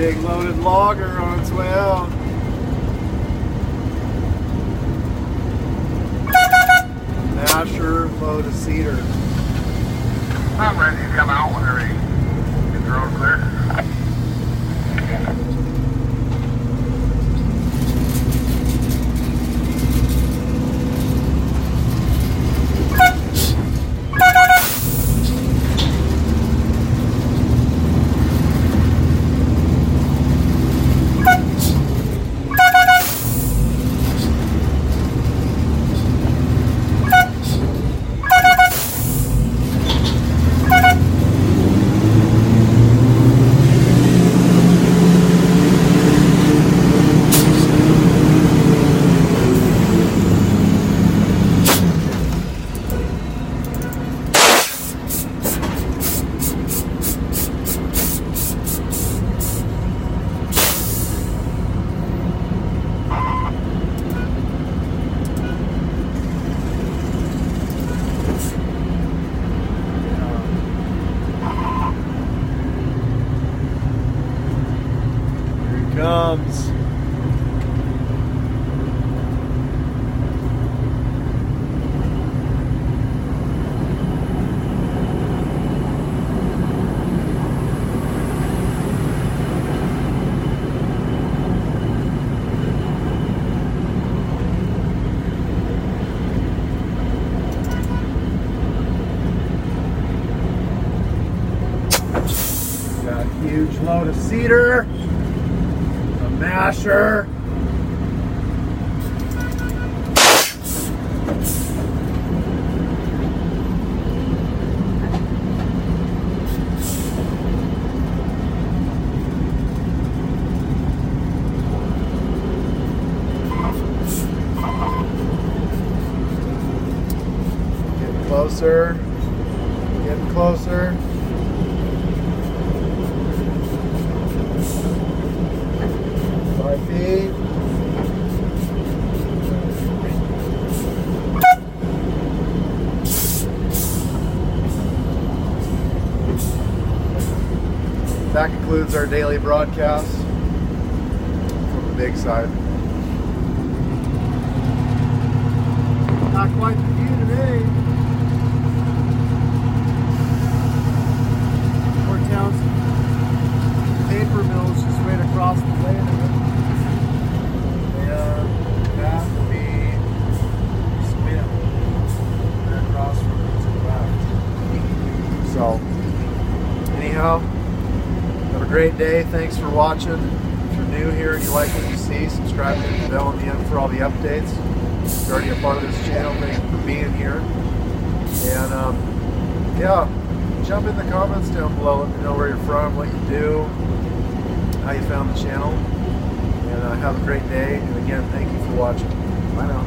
big loaded logger on its way out. Masher load of cedar. I'm ready to come out whenever you get the road clear. Comes. Got a huge load of cedar. Masher. Getting closer. Getting closer. Feet. That concludes our daily broadcast from the big side. Not quite the view today. Port Townsend paper mills just right across the way. That will be Smith across from the left. So, anyhow, have a great day. Thanks for watching. If you're new here and you like what you see, subscribe to the bell on the end for all the updates. If you're already a part of this channel, thank you for being here. And yeah, jump in the comments down below. Let me know where you're from, what you do, how you found the channel. And have a great day. And again, thank you for watching. Bye now.